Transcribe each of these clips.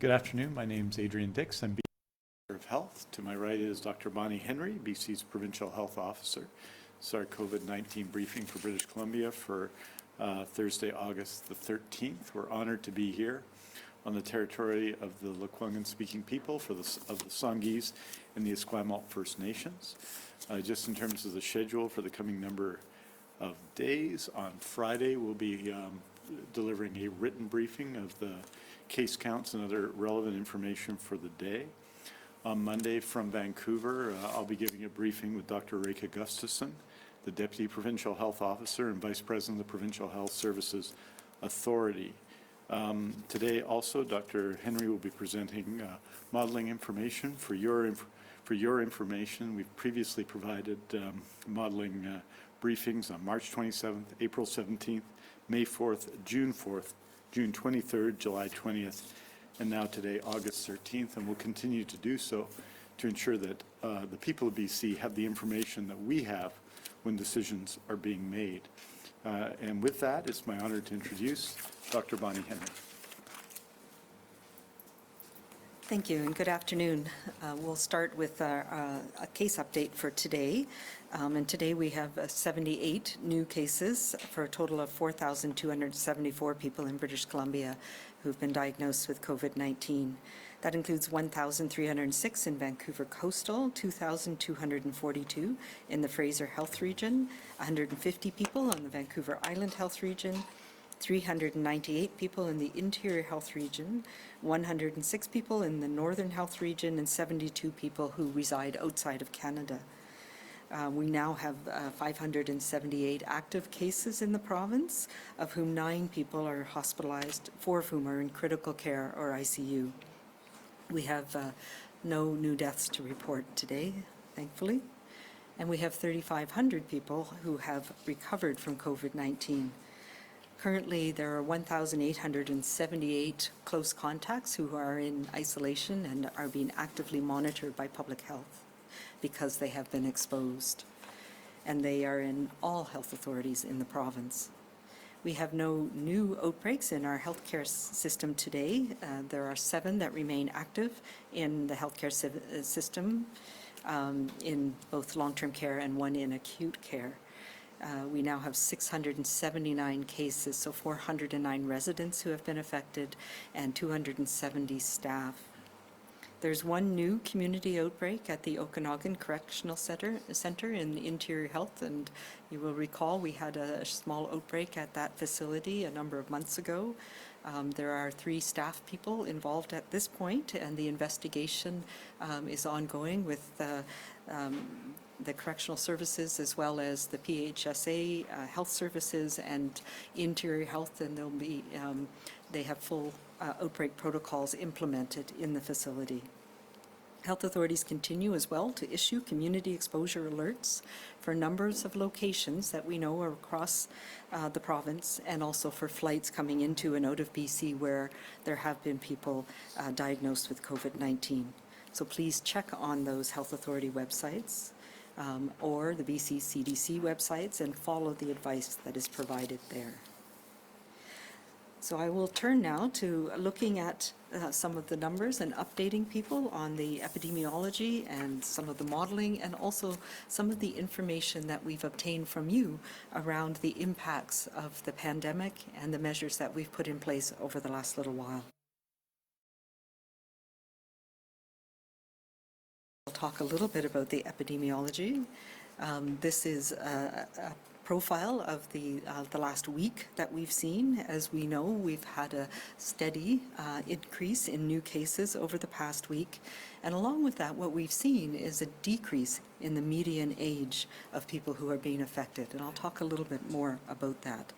Good afternoon. My name is Adrian Dix. I'm Minister of Health. To my right is Dr. Bonnie Henry, BC's Provincial Health Officer. It's our COVID-19 briefing for British Columbia for Thursday, August the 13th. We're honored to be here on the territory of the Lekwungen-speaking people of the Songhees and the Esquimalt First Nations. Just in terms of the schedule for the coming number of days, on Friday we'll be delivering a written briefing of the case counts and other relevant information for the day. On Monday from Vancouver, I'll be giving a briefing with Dr. Reka Gustafson, the Deputy Provincial Health Officer and Vice President of the Provincial Health Services Authority. Today also, Dr. Henry will be presenting modeling information for your information. We've previously provided modeling briefings on March 27th, April 17th, May 4th, June 23rd, July 20th, and now today, August 13th, and we'll continue to do so to ensure that the people of BC have the information that we have when decisions are being made. And with that, it's my honor to introduce Dr. Bonnie Henry. Thank you, and good afternoon. We'll start with a case update for today. And today we have 78 new cases for a total of 4,274 people in British Columbia who've been diagnosed with COVID-19. That includes 1,306 in Vancouver Coastal, 2,242 in the Fraser Health Region, 150 people on the Vancouver Island Health Region, 398 people in the Interior Health Region, 106 people in the Northern Health Region, and 72 people who reside outside of Canada. We now have 578 active cases in the province, of whom 9 people are hospitalized, 4 of whom are in critical care or ICU. We have no new deaths to report today, thankfully, and we have 3,500 people who have recovered from COVID-19. Currently, there are 1,878 close contacts who are in isolation and are being actively monitored by public health because they have been exposed. And they are in all health authorities in the province. We have no new outbreaks in our healthcare system today. There are 7 that remain active in the healthcare system in both long-term care and 1 in acute care. We now have 679 cases, so 409 residents who have been affected and 270 staff. There's 1 new community outbreak at the Okanagan Correctional Center in the Interior Health, and you will recall we had a small outbreak at that facility a number of months ago. There are 3 staff people involved at this point, and the investigation is ongoing with the Correctional Services as well as the PHSA Health Services and Interior Health, and they'll be they have full outbreak protocols implemented in the facility. Health authorities continue as well to issue community exposure alerts for numbers of locations that we know are across the province, and also for flights coming into and out of BC where there have been people diagnosed with COVID-19. So please check on those health authority websites or the BC CDC websites and follow the advice that is provided there. So I will turn now to looking at some of the numbers and updating people on the epidemiology and some of the modeling, and also some of the information that we've obtained from you around the impacts of the pandemic and the measures that we've put in place over the last little while. I'll talk a little bit about the epidemiology. This is a profile of the last week that we've seen. As we know, we've had a steady increase in new cases over the past week. And along with that, what we've seen is a decrease in the median age of people who are being affected. And I'll talk a little bit more about that.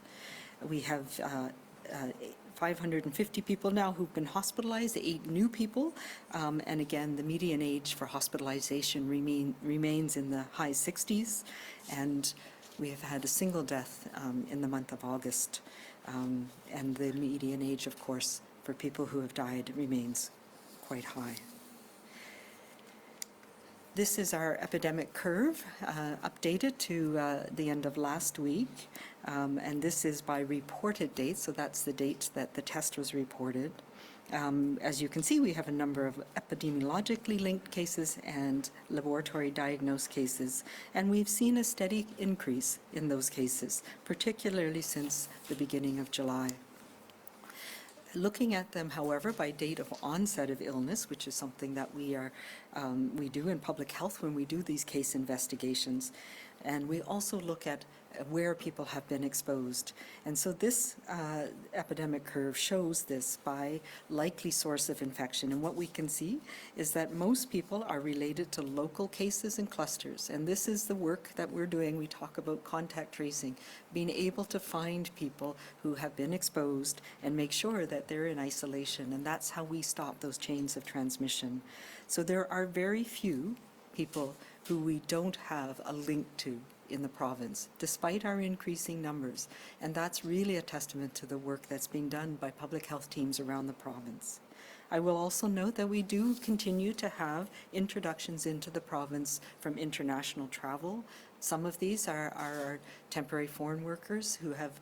We have 550 people now who've been hospitalized, 8 new people, and again the median age for hospitalization remains in the high 60s, and we have had a single death in the month of August, and the median age, of course, for people who have died remains quite high. This is our epidemic curve, updated to the end of last week, and this is by reported date, so that's the date that the test was reported. As you can see, we have a number of epidemiologically linked cases and laboratory diagnosed cases, and we've seen a steady increase in those cases, particularly since the beginning of July. Looking at them, however, by date of onset of illness, which is something that we do in public health when we do these case investigations, and we also look at where people have been exposed. And so this epidemic curve shows this by likely source of infection. And what we can see is that most people are related to local cases and clusters. And this is the work that we're doing. We talk about contact tracing, being able to find people who have been exposed and make sure that they're in isolation. And that's how we stop those chains of transmission. So there are very few people who we don't have a link to in the province, despite our increasing numbers. And that's really a testament to the work that's being done by public health teams around the province. I will also note that we do continue to have introductions into the province from international travel. Some of these are temporary foreign workers who have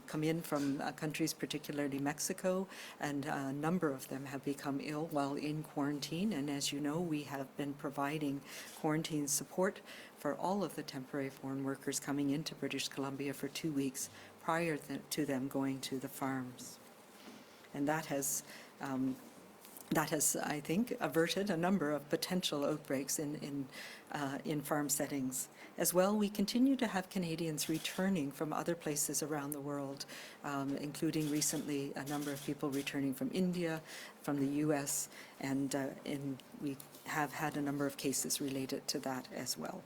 come in from countries, particularly Mexico, and a number of them have become ill while in quarantine. And as you know, we have been providing quarantine support for all of the temporary foreign workers coming into British Columbia for 2 weeks prior to them going to the farms. And that has, I think, averted a number of potential outbreaks in farm settings. As well, we continue to have Canadians returning from other places around the world, including recently a number of people returning from India, from the US, and we have had a number of cases related to that as well.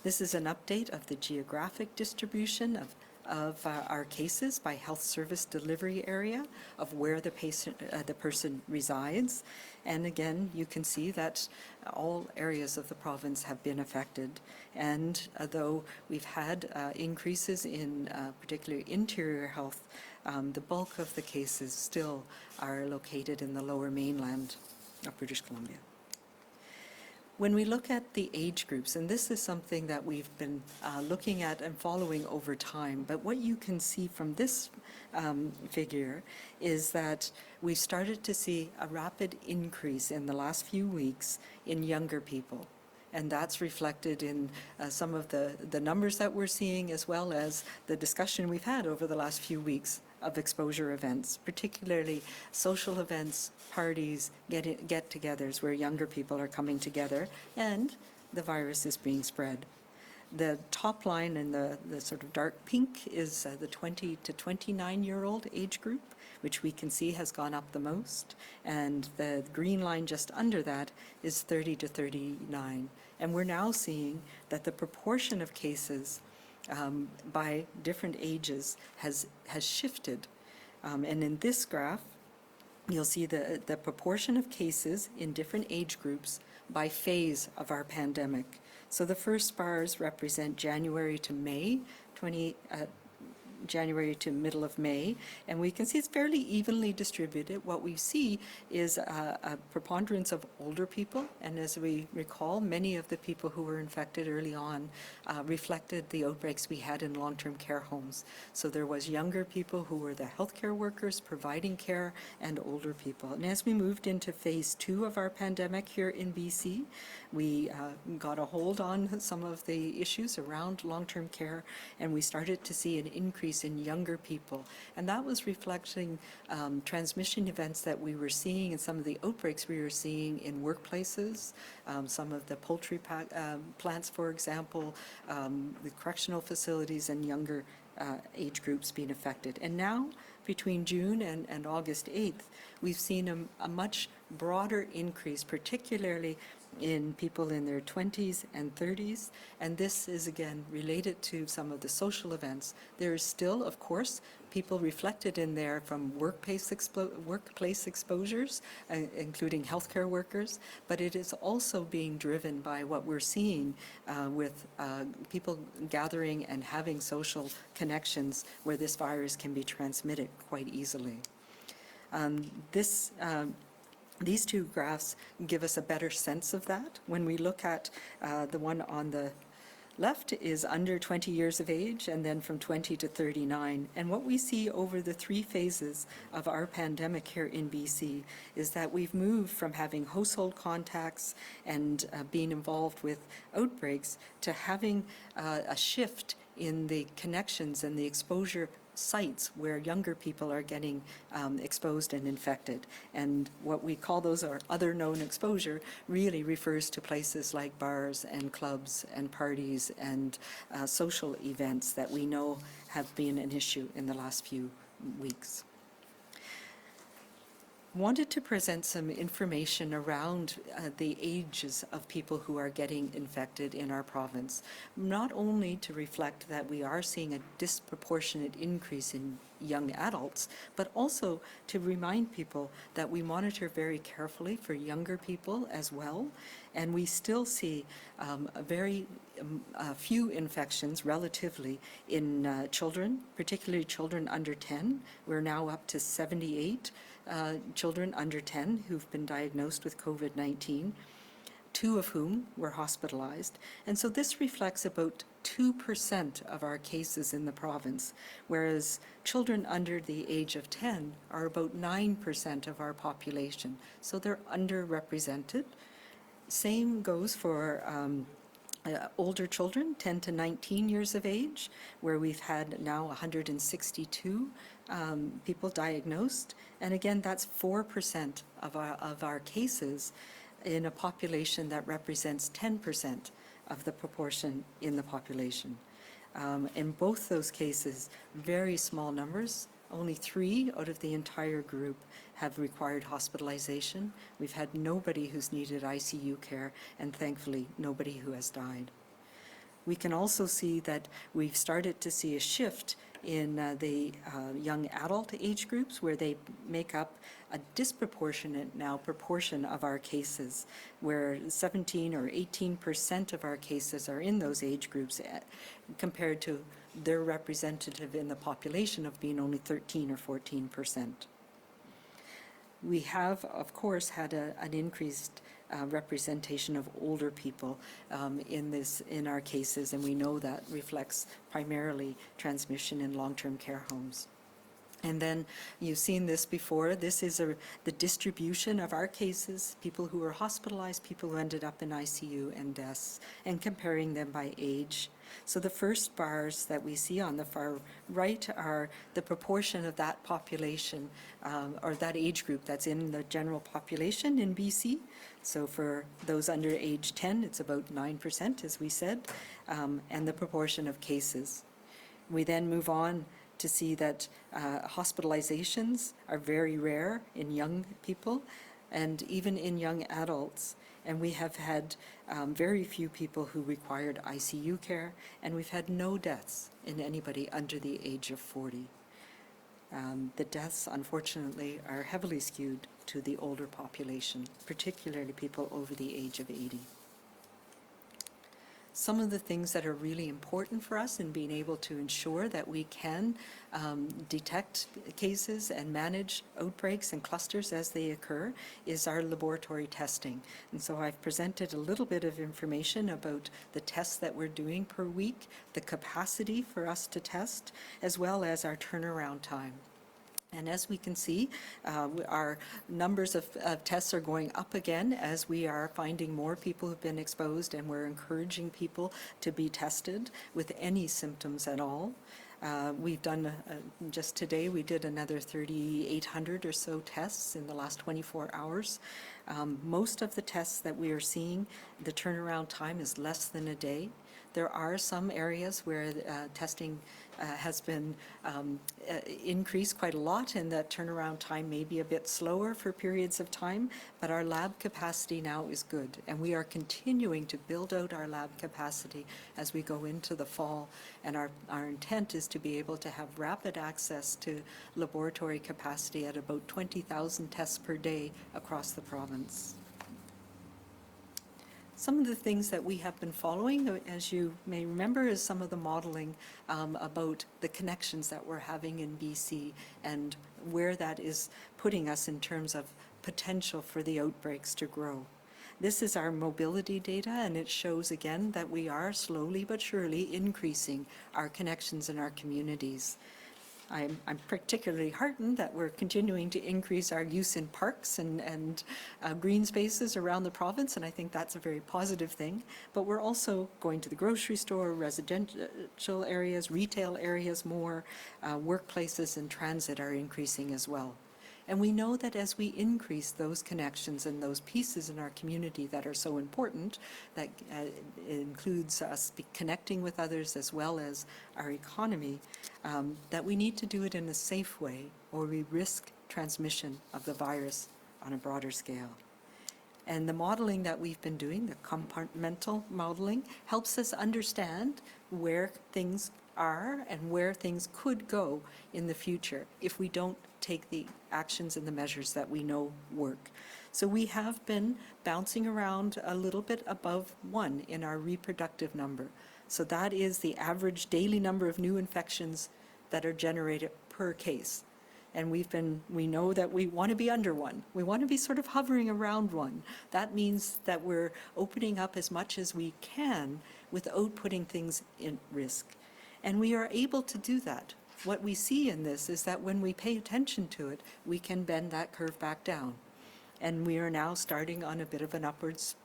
This is an update of the geographic distribution of our cases by health service delivery area of where the person resides. And again, you can see that all areas of the province have been affected. And though we've had increases in particularly interior health, the bulk of the cases still are located in the lower mainland of British Columbia. When we look at the age groups, and this is something that we've been looking at and following over time, but what you can see from this figure is that we've started to see a rapid increase in the last few weeks in younger people. And that's reflected in some of the numbers that we're seeing, as well as the discussion we've had over the last few weeks of exposure events, particularly social events, parties, get-togethers where younger people are coming together and the virus is being spread. The top line in the sort of dark pink is the 20 to 29-year-old age group, which we can see has gone up the most. And the green line just under that is 30 to 39. And we're now seeing that the proportion of cases by different ages has shifted. And in this graph, you'll see the proportion of cases in different age groups by phase of our pandemic. So the first bars represent January to May, January to middle of May, and we can see it's fairly evenly distributed. What we see is a preponderance of older people, and as we recall, many of the people who were infected early on reflected the outbreaks we had in long-term care homes. So there was younger people who were the healthcare workers providing care, and older people. And as we moved into phase 2 of our pandemic here in BC, we got a hold on some of the issues around long-term care, and we started to see an increase in younger people. And that was reflecting transmission events that we were seeing and some of the outbreaks we were seeing in workplaces, some of the poultry plants, for example, the correctional facilities, and younger age groups being affected. And now, between June and August 8th, we've seen a much broader increase, particularly in people in their 20s and 30s, and this is again related to some of the social events. There is still, of course, people reflected in there from workplace exposures, including healthcare workers, but it is also being driven by what we're seeing with people gathering and having social connections where this virus can be transmitted quite easily. These two graphs give us a better sense of that. When we look at the one on the left is under 20 years of age, and then from 20 to 39. And what we see over the 3 phases of our pandemic here in BC is that we've moved from having household contacts and being involved with outbreaks to having a shift in the connections and the exposure sites where younger people are getting exposed and infected. And what we call those our other known exposure really refers to places like bars and clubs and parties and social events that we know have been an issue in the last few weeks. Wanted to present some information around the ages of people who are getting infected in our province, not only to reflect that we are seeing a disproportionate increase in young adults, but also to remind people that we monitor very carefully for younger people as well, and we still see a very few infections relatively in children, particularly children under 10. We're now up to 78 children under 10 who've been diagnosed with COVID-19, 2 of whom were hospitalized. And so this reflects about 2% of our cases in the province, whereas children under the age of 10 are about 9% of our population. So they're underrepresented. Same goes for older children, 10 to 19 years of age, where we've had now 162 people diagnosed. And again, that's 4% of our cases in a population that represents 10% of the proportion in the population. In both those cases, very small numbers. Only 3 out of the entire group have required hospitalization. We've had nobody who's needed ICU care, and thankfully nobody who has died. We can also see that we've started to see a shift in the young adult age groups, where they make up a disproportionate now proportion of our cases, where 17 or 18% of our cases are in those age groups compared to their representative in the population of being only 13 or 14%. We have, of course, had an increased representation of older people in our cases, and we know that reflects primarily transmission in long-term care homes. And then you've seen this before. This is the distribution of our cases, people who were hospitalized, people who ended up in ICU, and deaths, and comparing them by age. So the first bars that we see on the far right are the proportion of that population or that age group that's in the general population in BC. So for those under age 10, it's about 9%, as we said, and the proportion of cases. We then move on to see that hospitalizations are very rare in young people and even in young adults. And we have had very few people who required ICU care, and we've had no deaths in anybody under the age of 40. The deaths, unfortunately, are heavily skewed to the older population, particularly people over the age of 80. Some of the things that are really important for us in being able to ensure that we can detect cases and manage outbreaks and clusters as they occur is our laboratory testing. And so I've presented a little bit of information about the tests that we're doing per week, the capacity for us to test, as well as our turnaround time. And as we can see, our numbers of tests are going up again as we are finding more people who've been exposed, and we're encouraging people to be tested with any symptoms at all. We've done, just today, we did another 3,800 or so tests in the last 24 hours. Most of the tests that we are seeing, the turnaround time is less than a day. There are some areas where testing has been increased quite a lot, and that turnaround time may be a bit slower for periods of time, but our lab capacity now is good, and we are continuing to build out our lab capacity as we go into the fall, and our intent is to be able to have rapid access to laboratory capacity at about 20,000 tests per day across the province. Some of the things that we have been following, as you may remember, is some of the modeling about the connections that we're having in BC and where that is putting us in terms of potential for the outbreaks to grow. This is our mobility data, and it shows again that we are slowly but surely increasing our connections in our communities. I'm particularly heartened that we're continuing to increase our use in parks and green spaces around the province, and I think that's a very positive thing. But we're also going to the grocery store, residential areas, retail areas more, workplaces and transit are increasing as well. And we know that as we increase those connections and those pieces in our community that are so important, that includes us connecting with others as well as our economy, that we need to do it in a safe way or we risk transmission of the virus on a broader scale. And the modeling that we've been doing, the compartmental modeling, helps us understand where things are and where things could go in the future if we don't take the actions and the measures that we know work. So we have been bouncing around a little bit above 1 in our reproductive number. So that is the average daily number of new infections that are generated per case. And we know that we want to be under 1. We want to be sort of hovering around 1. That means that we're opening up as much as we can without putting things in risk. And we are able to do that. What we see in this is that when we pay attention to it, we can bend that curve back down. And we are now starting on a bit of an upwards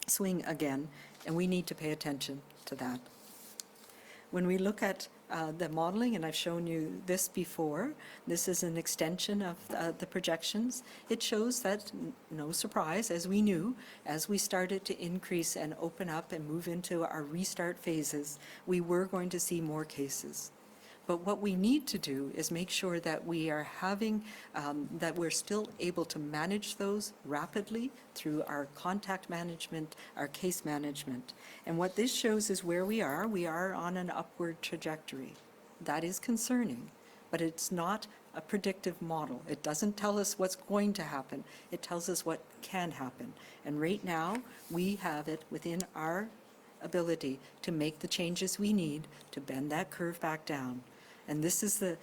swing again, and we need to pay attention to that. When we look at the modeling, and I've shown you this before, this is an extension of the projections. It shows that, no surprise, as we knew, as we started to increase and open up and move into our restart phases, we were going to see more cases. But what we need to do is make sure that we are having, that we're still able to manage those rapidly through our contact management, our case management. And what this shows is where we are. We are on an upward trajectory. That is concerning, but it's not a predictive model. It doesn't tell us what's going to happen. It tells us what can happen. And right now, we have it within our ability to make the changes we need to bend that curve back down. And this is the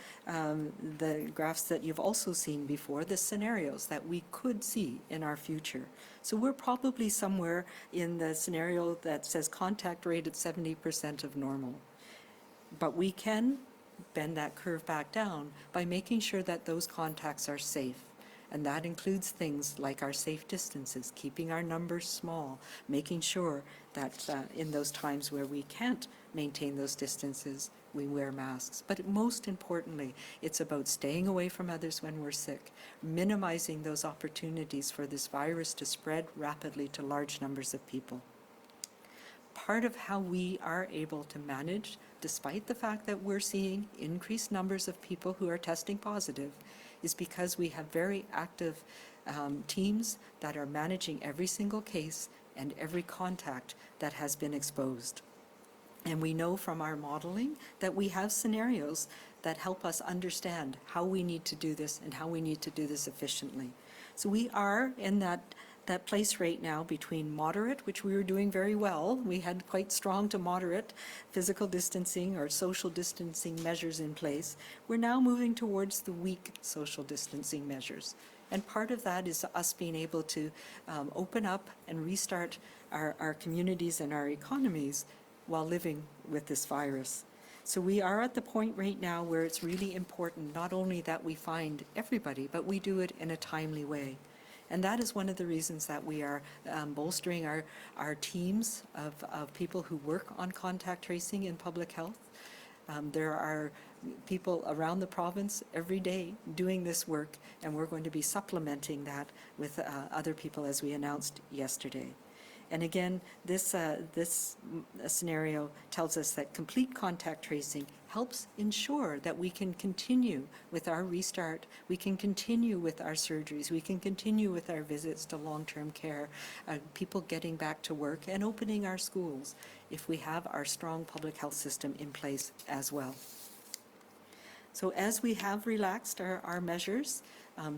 graphs that you've also seen before, the scenarios that we could see in our future. So we're probably somewhere in the scenario that says contact rate at 70% of normal. But we can bend that curve back down by making sure that those contacts are safe. And that includes things like our safe distances, keeping our numbers small, making sure that in those times where we can't maintain those distances, we wear masks. But most importantly, it's about staying away from others when we're sick, minimizing those opportunities for this virus to spread rapidly to large numbers of people. Part of how we are able to manage, despite the fact that we're seeing increased numbers of people who are testing positive, is because we have very active teams that are managing every single case and every contact that has been exposed. And we know from our modeling that we have scenarios that help us understand how we need to do this and how we need to do this efficiently. So we are in that place right now between moderate, which we were doing very well. We had quite strong to moderate physical distancing or social distancing measures in place. We're now moving towards the weak social distancing measures. And part of that is us being able to open up and restart our communities and our economies while living with this virus. So we are at the point right now where it's really important not only that we find everybody, but we do it in a timely way. And that is one of the reasons that we are bolstering our teams of people who work on contact tracing in public health. There are people around the province every day doing this work, and we're going to be supplementing that with other people as we announced yesterday. And again, this scenario tells us that complete contact tracing helps ensure that we can continue with our restart, we can continue with our surgeries, we can continue with our visits to long-term care, people getting back to work and opening our schools if we have our strong public health system in place as well. So as we have relaxed our measures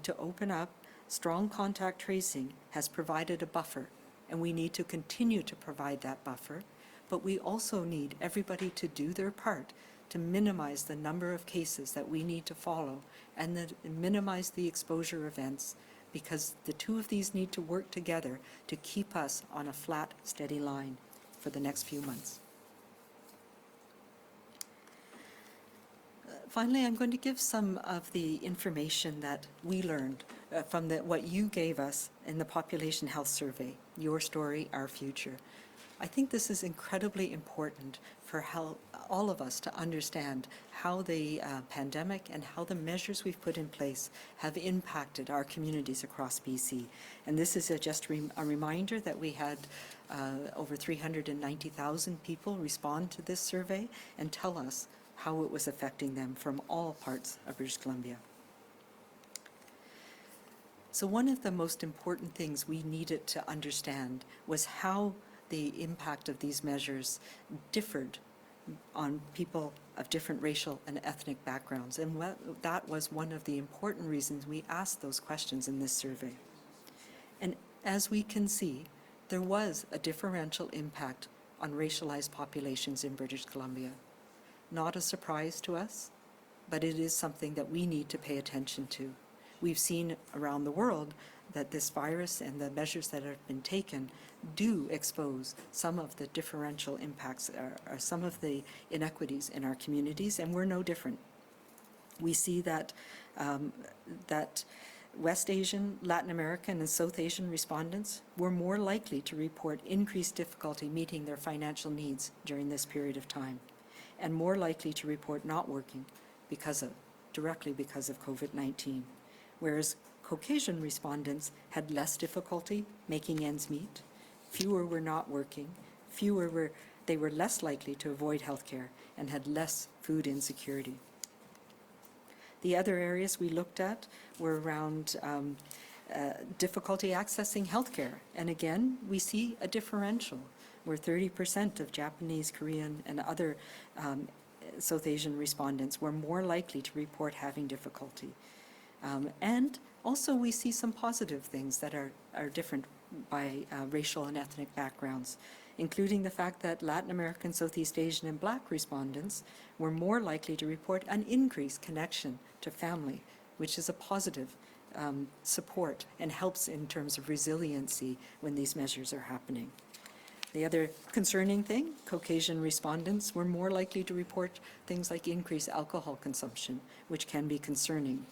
to open up, strong contact tracing has provided a buffer. And we need to continue to provide that buffer, but we also need everybody to do their part to minimize the number of cases that we need to follow and minimize the exposure events, because the two of these need to work together to keep us on a flat, steady line for the next few months. Finally, I'm going to give some of the information that we learned from what you gave us in the Population Health Survey, Your Story, Our Future. I think this is incredibly important for all of us to understand how the pandemic and how the measures we've put in place have impacted our communities across BC. And this is just a reminder that we had over 390,000 people respond to this survey and tell us how it was affecting them from all parts of British Columbia. So one of the most important things we needed to understand was how the impact of these measures differed on people of different racial and ethnic backgrounds. And that was one of the important reasons we asked those questions in this survey. And as we can see, there was a differential impact on racialized populations in British Columbia. Not a surprise to us, but it is something that we need to pay attention to. We've seen around the world that this virus and the measures that have been taken do expose some of the differential impacts or some of the inequities in our communities, and we're no different. We see that that West Asian, Latin American, and South Asian respondents were more likely to report increased difficulty meeting their financial needs during this period of time, and more likely to report not working directly because of COVID-19, whereas Caucasian respondents had less difficulty making ends meet, fewer were not working, they were less likely to avoid healthcare and had less food insecurity. The other areas we looked at were around difficulty accessing healthcare, and again, we see a differential where 30% of Japanese, Korean, and other South Asian respondents were more likely to report having difficulty. And also we see some positive things that are different by racial and ethnic backgrounds, including the fact that Latin American, Southeast Asian, and Black respondents were more likely to report an increased connection to family, which is a positive support and helps in terms of resiliency when these measures are happening. The other concerning thing, Caucasian respondents were more likely to report things like increased alcohol consumption, which can be concerning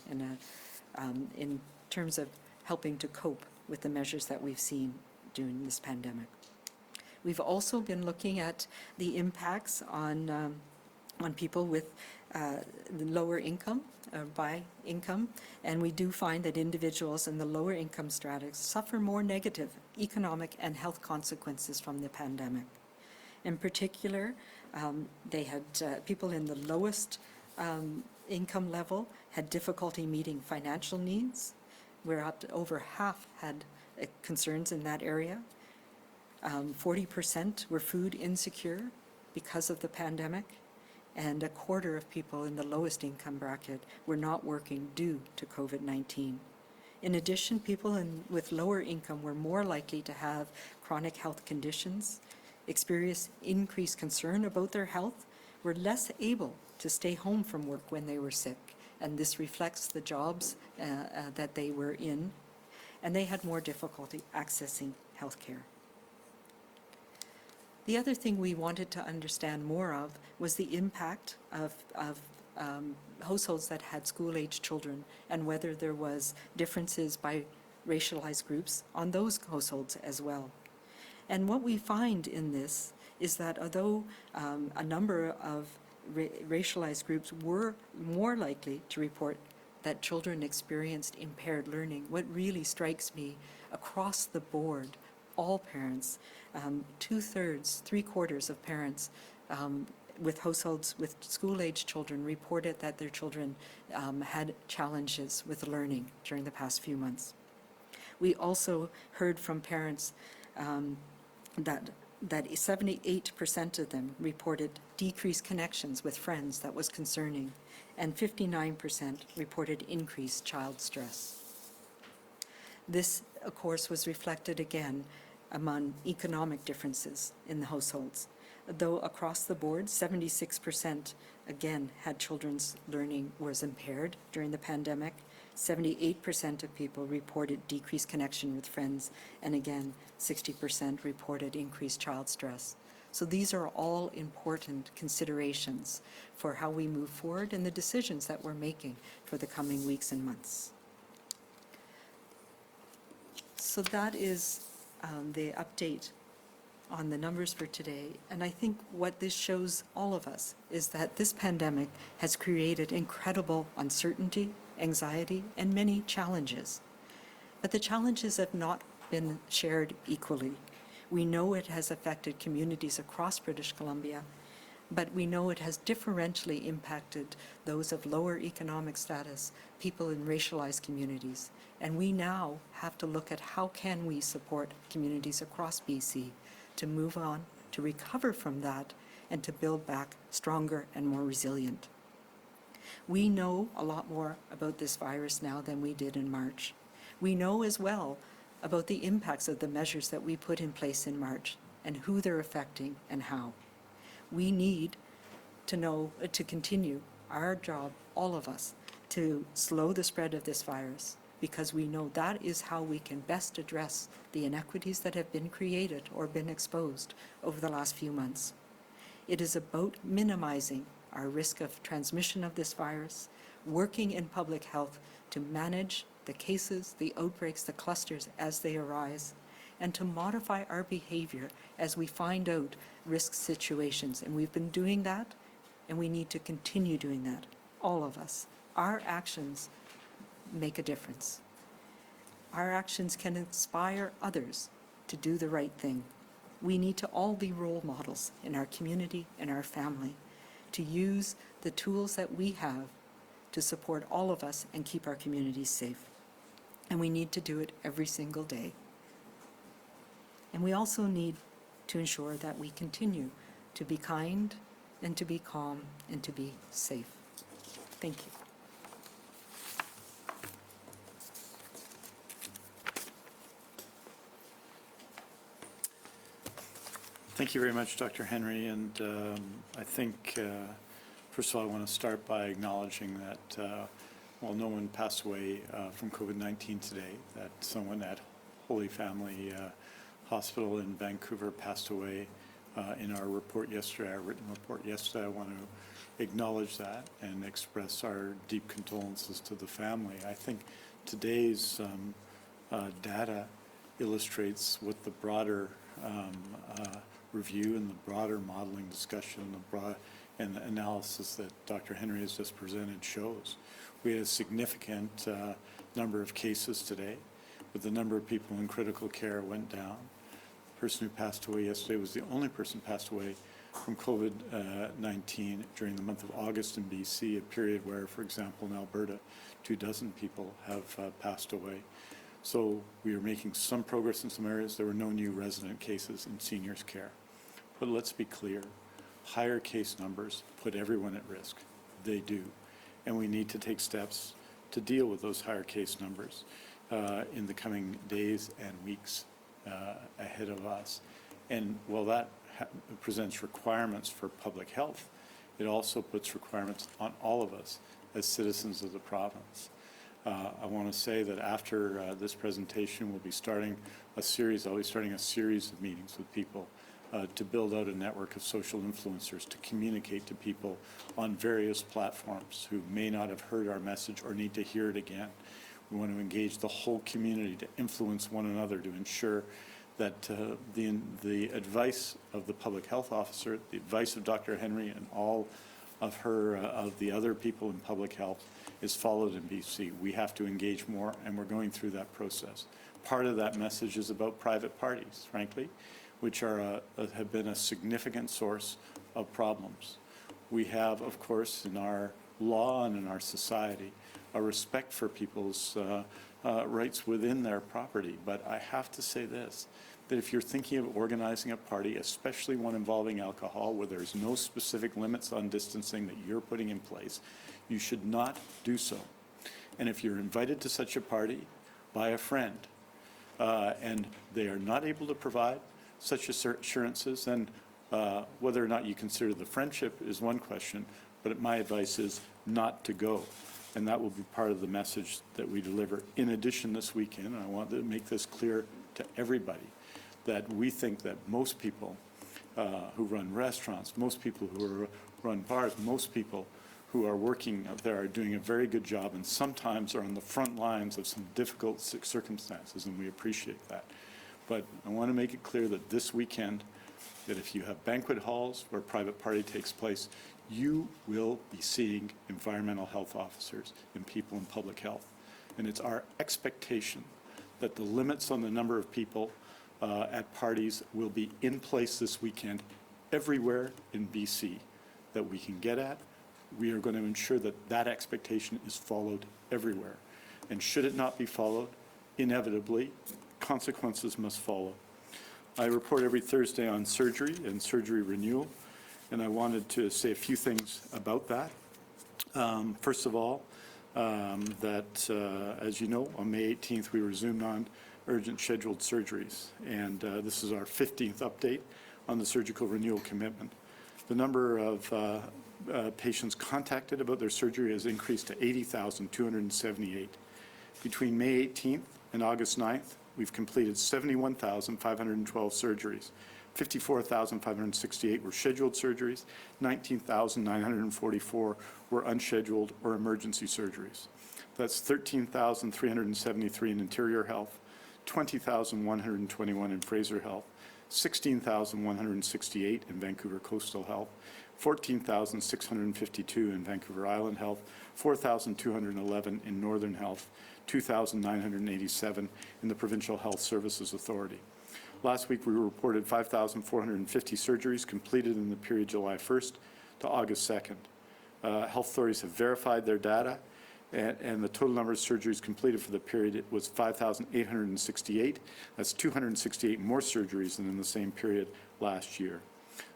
in terms of helping to cope with the measures that we've seen during this pandemic. We've also been looking at the impacts on people with lower income, by income, and we do find that individuals in the lower income strata suffer more negative economic and health consequences from the pandemic. In particular, they had people in the lowest income level had difficulty meeting financial needs, where up to over half had concerns in that area. 40% were food insecure because of the pandemic, and a quarter of people in the lowest income bracket were not working due to COVID-19. In addition, people with lower income were more likely to have chronic health conditions, experience increased concern about their health, were less able to stay home from work when they were sick, and this reflects the jobs that they were in, and they had more difficulty accessing health care. The other thing we wanted to understand more of was the impact of households that had school-aged children and whether there was differences by racialized groups on those households as well. And what we find in this is that although a number of racialized groups were more likely to report that children experienced impaired learning, what really strikes me across the board, all parents, 2/3, 3/4 of parents with households with school-aged children reported that their children had challenges with learning during the past few months. We also heard from parents that 78% of them reported decreased connections with friends that was concerning, and 59% reported increased child stress. This, of course, was reflected again among economic differences in the households. Though across the board, 76% again had children's learning was impaired during the pandemic, 78% of people reported decreased connection with friends, and again, 60% reported increased child stress. So these are all important considerations for how we move forward and the decisions that we're making for the coming weeks and months. So that is the update on the numbers for today. And I think what this shows all of us is that this pandemic has created incredible uncertainty, anxiety, and many challenges. But the challenges have not been shared equally. We know it has affected communities across British Columbia, but we know it has differentially impacted those of lower economic status, people in racialized communities. And we now have to look at how can we support communities across BC to move on, to recover from that, and to build back stronger and more resilient. We know a lot more about this virus now than we did in March. We know as well about the impacts of the measures that we put in place in March and who they're affecting and how. We need to know, to continue our job, all of us, to slow the spread of this virus, because we know that is how we can best address the inequities that have been created or been exposed over the last few months. It is about minimizing our risk of transmission of this virus, working in public health to manage the cases, the outbreaks, the clusters as they arise, and to modify our behavior as we find out risk situations. And we've been doing that, and we need to continue doing that, all of us. Our actions make a difference. Our actions can inspire others to do the right thing. We need to all be role models in our community and our family, to use the tools that we have to support all of us and keep our communities safe. And we need to do it every single day. And we also need to ensure that we continue to be kind and to be calm and to be safe. Thank you. Thank you very much, Dr. Henry. And I think, first of all, I want to start by acknowledging that while no one passed away from COVID-19 today, that someone at Holy Family Hospital in Vancouver passed away in our report yesterday, our written report yesterday. I want to acknowledge that and express our deep condolences to the family. I think today's data illustrates what the broader review and the broader modeling discussion and the analysis that Dr. Henry has just presented shows. We had a significant number of cases today, but the number of people in critical care went down. The person who passed away yesterday was the only person passed away from COVID-19 during the month of August in BC, a period where, for example, in Alberta, 24 people have passed away. So we are making some progress in some areas. There were no new resident cases in seniors' care. But let's be clear, higher case numbers put everyone at risk. They do. And we need to take steps to deal with those higher case numbers in the coming days and weeks ahead of us. And while that presents requirements for public health, it also puts requirements on all of us as citizens of the province. I want to say that after this presentation, we'll be starting a series, I'll be starting a series of meetings with people to build out a network of social influencers to communicate to people on various platforms who may not have heard our message or need to hear it again. We want to engage the whole community to influence one another to ensure that the advice of the public health officer, the advice of Dr. Henry and all of the other people in public health is followed in BC. We have to engage more, and we're going through that process. Part of that message is about private parties, frankly, which have been a significant source of problems. We have, of course, in our law and in our society, a respect for people's rights within their property. But I have to say this, that if you're thinking of organizing a party, especially one involving alcohol, where there's no specific limits on distancing that you're putting in place, you should not do so. And if you're invited to such a party by a friend, and they are not able to provide such assurances, then whether or not you consider the friendship is one question, but my advice is not to go. and that will be part of the message that we deliver. In addition, this weekend, and I want to make this clear to everybody, that we think that most people who run restaurants, most people who run bars, most people who are working out there are doing a very good job and sometimes are on the front lines of some difficult circumstances, and we appreciate that. But I want to make it clear that this weekend, that if you have banquet halls where private party takes place, you will be seeing environmental health officers and people in public health. And it's our expectation that the limits on the number of people at parties will be in place this weekend everywhere in BC that we can get at. We are going to ensure that that expectation is followed everywhere. And should it not be followed, inevitably, consequences must follow. I report every Thursday on surgery and surgery renewal, and I wanted to say a few things about that. First of all, as you know, on May 18th, we resumed on urgent scheduled surgeries, and this is our 15th update on the surgical renewal commitment. The number of patients contacted about their surgery has increased to 80,278. Between May 18th and August 9th, we've completed 71,512 surgeries. 54,568 were scheduled surgeries, 19,944 were unscheduled or emergency surgeries. That's 13,373 in interior health, 20,121 in Fraser Health, 16,168 in Vancouver Coastal Health, 14,652 in Vancouver Island Health, 4,211 in Northern Health, 2,987 in the Provincial Health Services Authority. Last week, we reported 5,450 surgeries completed in the period July 1st to August 2nd. Health authorities have verified their data, and the total number of surgeries completed for the period was 5,868. That's 268 more surgeries than in the same period last year.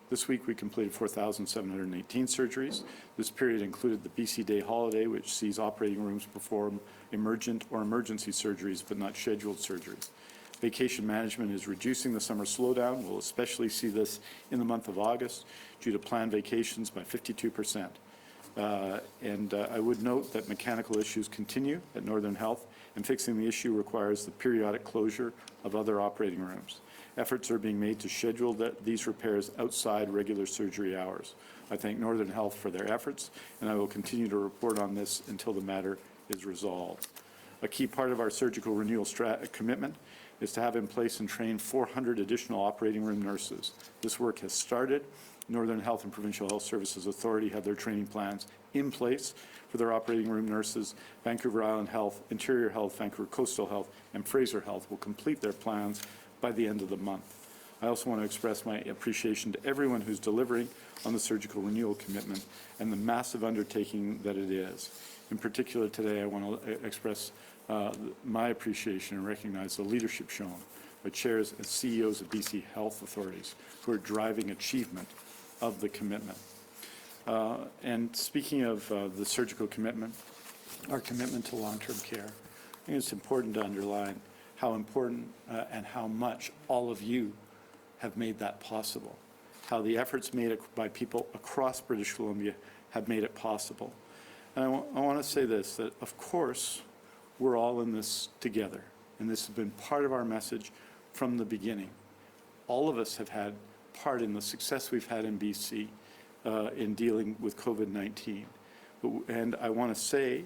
This week, we completed 4,718 surgeries. This period included the BC Day holiday, which sees operating rooms perform emergent or emergency surgeries, but not scheduled surgeries. Vacation management is reducing the summer slowdown. We'll especially see this in the month of August due to planned vacations by 52%. I would note that mechanical issues continue at Northern Health, and fixing the issue requires the periodic closure of other operating rooms. Efforts are being made to schedule these repairs outside regular surgery hours. I thank Northern Health for their efforts, and I will continue to report on this until the matter is resolved. A key part of our surgical renewal commitment is to have in place and train 400 additional operating room nurses. This work has started. Northern Health and Provincial Health Services Authority have their training plans in place for their operating room nurses. Vancouver Island Health, Interior Health, Vancouver Coastal Health, and Fraser Health will complete their plans by the end of the month. I also want to express my appreciation to everyone who's delivering on the surgical renewal commitment and the massive undertaking that it is. In particular, today I want to express my appreciation and recognize the leadership shown by chairs and CEOs of BC health authorities who are driving achievement of the commitment. And speaking of the surgical commitment, our commitment to long-term care, I think it's important to underline how important and how much all of you have made that possible, how the efforts made by people across British Columbia have made it possible. And I want to say this, that of course, we're all in this together, and this has been part of our message from the beginning. All of us have had part in the success we've had in BC in dealing with COVID-19. And I want to say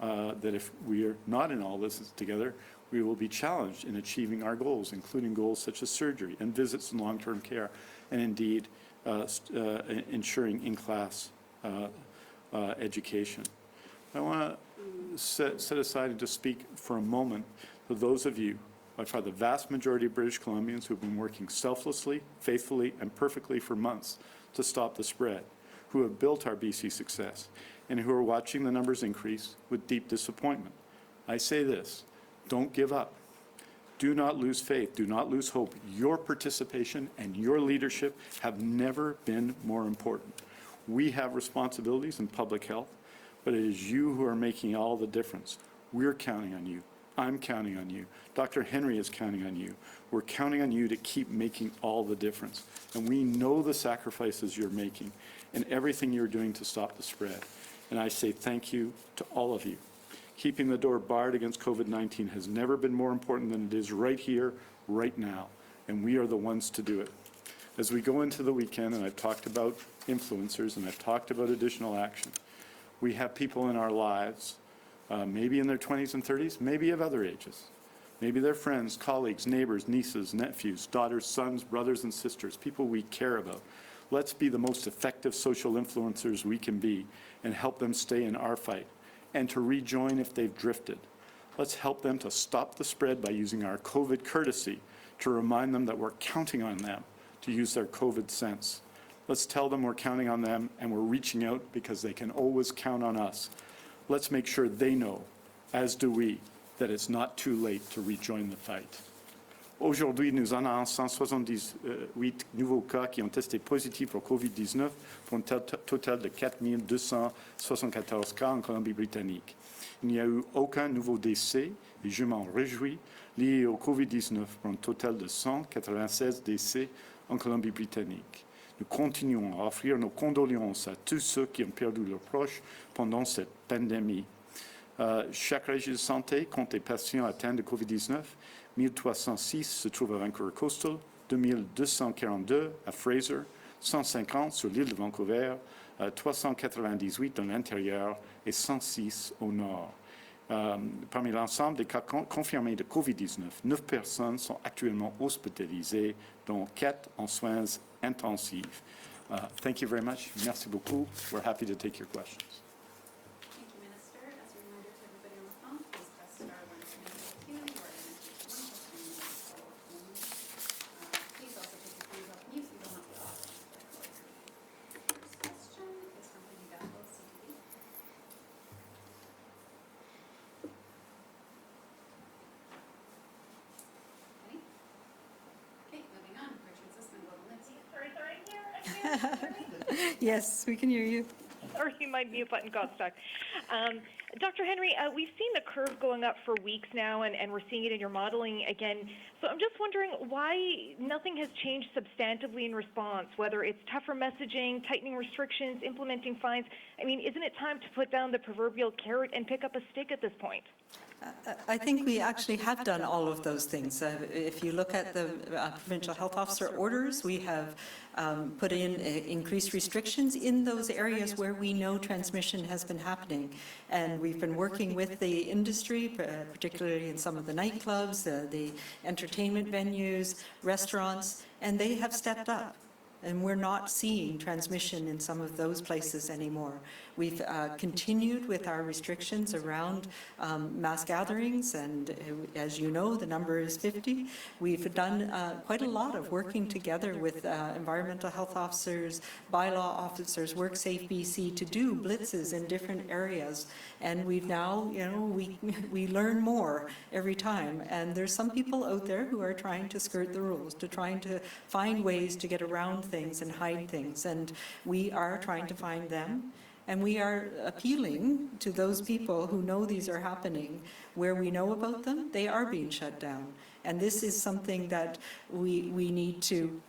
that if we are not in all this together, we will be challenged in achieving our goals, including goals such as surgery and visits in long-term care, and indeed ensuring in-class education. I want to set aside and just speak for a moment for those of you, by far the vast majority of British Columbians who have been working selflessly, faithfully, and perfectly for months to stop the spread, who have built our BC success, and who are watching the numbers increase with deep disappointment. I say this, don't give up. Do not lose faith. Do not lose hope. Your participation and your leadership have never been more important. We have responsibilities in public health, but it is you who are making all the difference. We're counting on you. I'm counting on you. Dr. Henry is counting on you. We're counting on you to keep making all the difference. And we know the sacrifices you're making and everything you're doing to stop the spread. and I say thank you to all of you. Keeping the door barred against COVID-19 has never been more important than it is right here, right now, and we are the ones to do it. As we go into the weekend, and I've talked about influencers and I've talked about additional action, we have people in our lives, maybe in their 20s and 30s, maybe of other ages. Maybe they're friends, colleagues, neighbors, nieces, nephews, daughters, sons, brothers and sisters, people we care about. Let's be the most effective social influencers we can be and help them stay in our fight and to rejoin if they've drifted. Let's help them to stop the spread by using our COVID courtesy to remind them that we're counting on them to use their COVID sense. Let's tell them we're counting on them and we're reaching out because they can always count on us. Let's make sure they know, as do we, that it's not too late to rejoin the fight. Aujourd'hui, nous annonçons 178 nouveaux cas qui ont testé positifs pour COVID-19 pour un total de 4 274 cas en Colombie-Britannique. Il n'y a eu aucun nouveau décès, et je m'en réjouis, lié au COVID-19 pour un total de 196 décès en Colombie-Britannique. Nous continuons à offrir nos condoléances à tous ceux qui ont perdu leurs proches pendant cette pandémie. Chaque région de santé compte des patients atteints de COVID-19. 1306 se trouvent à Vancouver Coastal, 2242 à Fraser, 150 sur l'île de Vancouver, 398 dans l'intérieur et 106 au nord. Parmi l'ensemble des cas confirmés de COVID-19, 9 personnes sont actuellement hospitalisées, dont 4 en soins intensifs. Thank you very much. Merci beaucoup. We're happy to take your questions. Thank you, Minister. As a reminder to everybody on the phone, please press star 1 to enter the queue or enter 1 question and follow up only. Please also take your phones off mute so you will not be authorized by recording. First question is from Epidemiology, CTV. Any? Okay, moving on. Richard Zisman, Global News. Sorry, Yes, we can hear you. or my mute button got stuck. Dr. Henry, we've seen the curve going up for weeks now, and we're seeing it in your modeling again. So I'm just wondering why nothing has changed substantively in response, whether it's tougher messaging, tightening restrictions, implementing fines. I mean, isn't it time to put down the proverbial carrot and pick up a stick at this point? I think we actually have done all of those things. If you look at the provincial health officer orders, we have put in increased restrictions in those areas where we know transmission has been happening. And we've been working with the industry, particularly in some of the nightclubs, the entertainment venues, restaurants, and they have stepped up. And we're not seeing transmission in some of those places anymore. We've continued with our restrictions around mass gatherings, and as you know, the number is 50. We've done quite a lot of working together with environmental health officers, bylaw officers, WorkSafe BC to do blitzes in different areas. And we've now, we learn more every time. And there's some people out there who are trying to skirt the rules, trying to find ways to get around things and hide things. And we are trying to find them. And we are appealing to those people who know these are happening. Where we know about them, they are being shut down. And this is something that we need to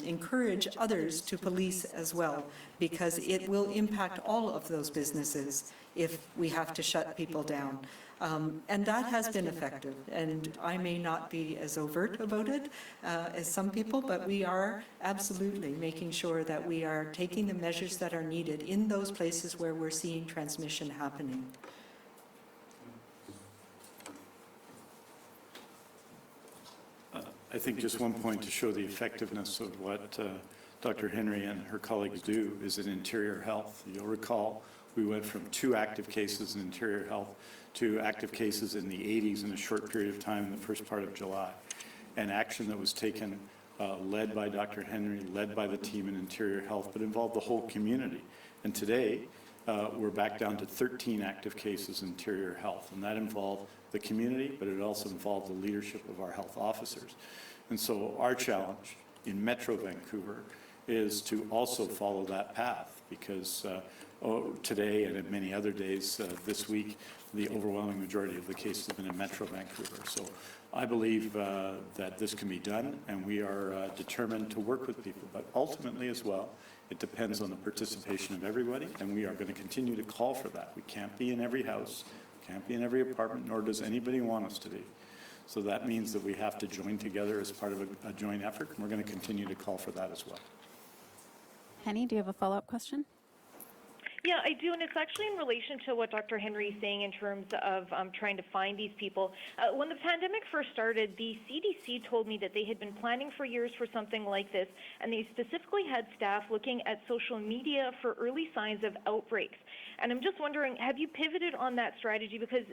encourage others to police as well, because it will impact all of those businesses if we have to shut people down. And that has been effective. And I may not be as overt about it as some people, but we are absolutely making sure that we are taking the measures that are needed in those places where we're seeing transmission happening. I think just one point to show the effectiveness of what Dr. Henry and her colleagues do is in interior health. You'll recall we went from 2 active cases in interior health to active cases in the 80s in a short period of time in the first part of July. And action that was taken led by Dr. Henry, led by the team in interior health, but involved the whole community. And today, we're back down to 13 active cases in interior health. And that involved the community, but it also involved the leadership of our health officers. And so our challenge in Metro Vancouver is to also follow that path, because today and in many other days this week, the overwhelming majority of the cases have been in Metro Vancouver. So I believe that this can be done, and we are determined to work with people. But ultimately as well, it depends on the participation of everybody, and we are going to continue to call for that. We can't be in every house, can't be in every apartment, nor does anybody want us to be. So that means that we have to join together as part of a joint effort, and we're going to continue to call for that as well. Henny, do you have a follow-up question? Yeah, I do, and it's actually in relation to what Dr. Henry is saying in terms of trying to find these people. When the pandemic first started, the CDC told me that they had been planning for years for something like this, and they specifically had staff looking at social media for early signs of outbreaks. And I'm just wondering, have you pivoted on that strategy? Because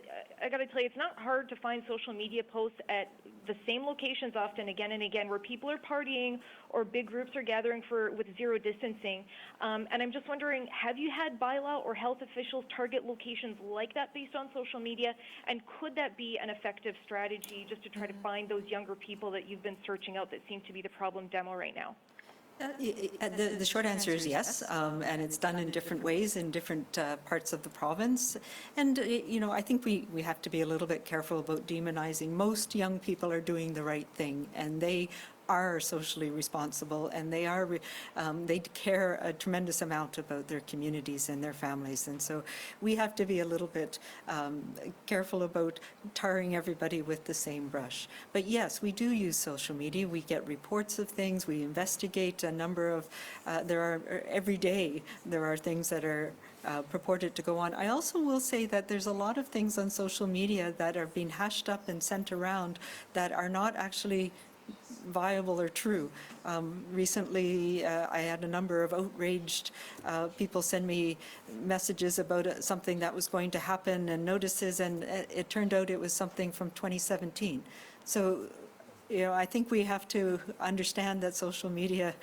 I got to tell you, it's not hard to find social media posts at the same locations often again and again where people are partying or big groups are gathering with zero distancing. And I'm just wondering, have you had bylaw or health officials target locations like that based on social media? And could that be an effective strategy just to try to find those younger people that you've been searching out that seem to be the problem demo right now? The short answer is yes, and it's done in different ways in different parts of the province. And, I think we have to be a little bit careful about demonizing. Most young people are doing the right thing, and they are socially responsible, and they care a tremendous amount about their communities and their families. And so we have to be a little bit careful about tarring everybody with the same brush. But yes, we do use social media. We get reports of things. We investigate a number of, every day there are things that are purported to go on. I also will say that there's a lot of things on social media that are being hashed up and sent around that are not actually viable or true. Recently, I had a number of outraged people send me messages about something that was going to happen and notices, and it turned out it was something from 2017. So, I think we have to understand that social media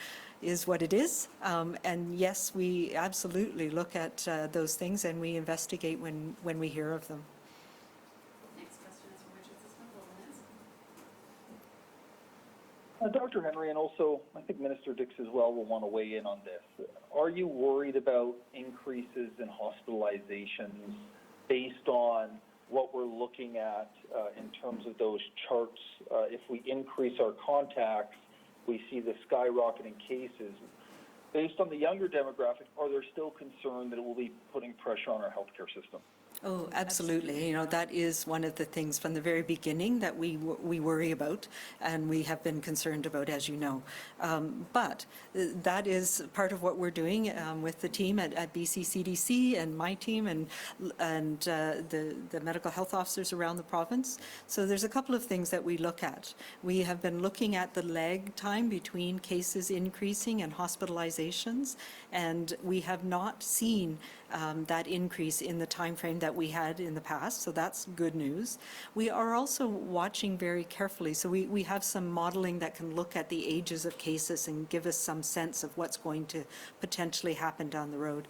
is what it is. And yes, we absolutely look at those things, and we investigate when we hear of them. Next question is from Richard Sisman. Dr. Henry, and also I think Minister Dix as well will want to weigh in on this. Are you worried about increases in hospitalizations based on what we're looking at in terms of those charts? If we increase our contacts, we see the skyrocketing cases. Based on the younger demographic, are there still concerned that it will be putting pressure on our healthcare system? Oh, absolutely. That is one of the things from the very beginning that we worry about and we have been concerned about, as you know. But that is part of what we're doing with the team at BC CDC and my team and the medical health officers around the province. So there's a couple of things that we look at. We have been looking at the lag time between cases increasing and hospitalizations, and we have not seen that increase in the time frame that we had in the past, so that's good news. We are also watching very carefully, so we have some modeling that can look at the ages of cases and give us some sense of what's going to potentially happen down the road.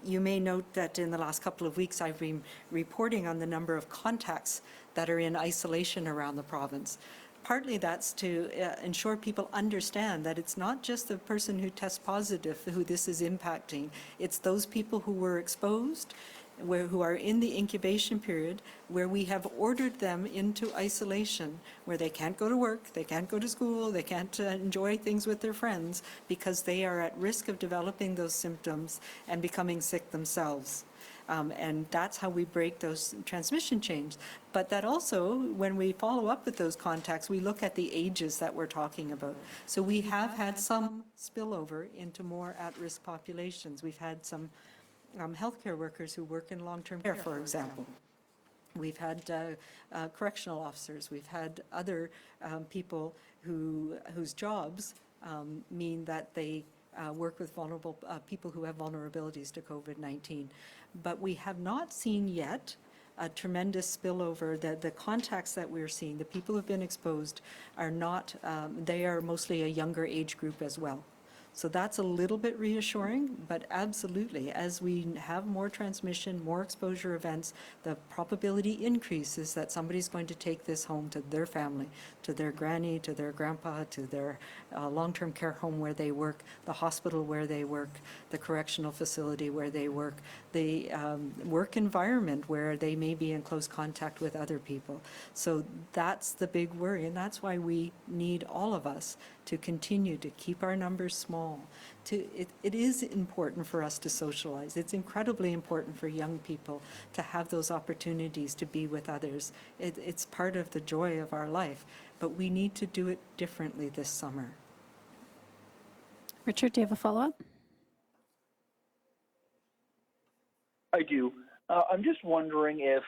You may note that in the last couple of weeks I've been reporting on the number of contacts that are in isolation around the province. Partly that's to ensure people understand that it's not just the person who tests positive who this is impacting. It's those people who were exposed, who are in the incubation period, where we have ordered them into isolation, where they can't go to work, they can't go to school, they can't enjoy things with their friends because they are at risk of developing those symptoms and becoming sick themselves. And that's how we break those transmission chains. But that also, when we follow up with those contacts, we look at the ages that we're talking about. So we have had some spillover into more at-risk populations. We've had some healthcare workers who work in long-term care, for example. We've had correctional officers. We've had other people whose jobs mean that they work with vulnerable people who have vulnerabilities to COVID-19. But we have not seen yet a tremendous spillover. The contacts that we're seeing, the people who've been exposed are not, they are mostly a younger age group as well. So that's a little bit reassuring, but absolutely, as we have more transmission, more exposure events, the probability increases that somebody's going to take this home to their family, to their granny, to their grandpa, to their long-term care home where they work, the hospital where they work, the correctional facility where they work, the work environment where they may be in close contact with other people. So that's the big worry, and that's why we need all of us to continue to keep our numbers small. It is important for us to socialize. It's incredibly important for young people to have those opportunities to be with others. It's part of the joy of our life, but we need to do it differently this summer. Richard, do you have a follow-up? I do. I'm just wondering if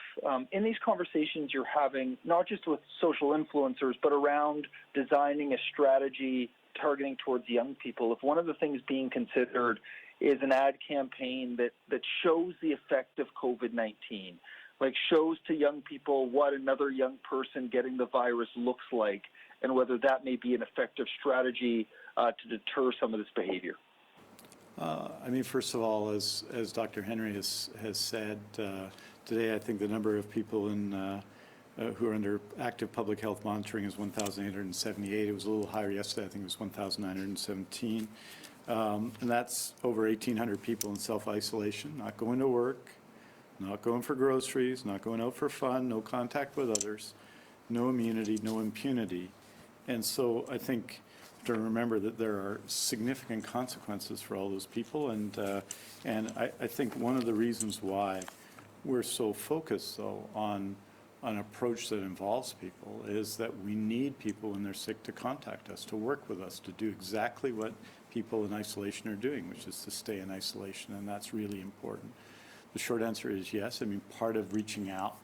in these conversations you're having, not just with social influencers, but around designing a strategy targeting towards young people, if one of the things being considered is an ad campaign that shows the effect of COVID-19, like shows to young people what another young person getting the virus looks like, and whether that may be an effective strategy to deter some of this behavior. I mean, first of all, as Dr. Henry has said, today I think the number of people who are under active public health monitoring is 1,878. It was a little higher yesterday. I think it was 1,917. And that's over 1,800 people in self-isolation, not going to work, not going for groceries, not going out for fun, no contact with others, no immunity, no impunity. And so I think to remember that there are significant consequences for all those people, and I think one of the reasons why we're so focused, though, on an approach that involves people is that we need people when they're sick to contact us, to work with us, to do exactly what people in isolation are doing, which is to stay in isolation, and that's really important. The short answer is yes. I mean, part of reaching out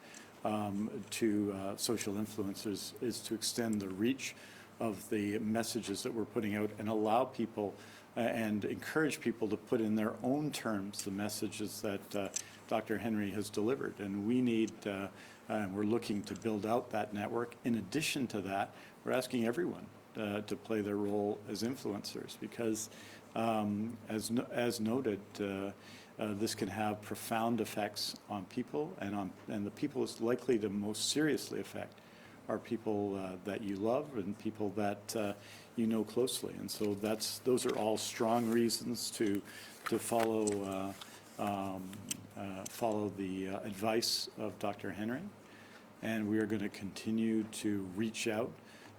to social influencers is to extend the reach of the messages that we're putting out and allow people and encourage people to put in their own terms the messages that Dr. Henry has delivered. And we need, and we're looking to build out that network. In addition to that, we're asking everyone to play their role as influencers because, as noted, this can have profound effects on people, and the people it's likely to most seriously affect are people that you love and people that you know closely, and so those are all strong reasons to follow the advice of Dr. Henry, and we are going to continue to reach out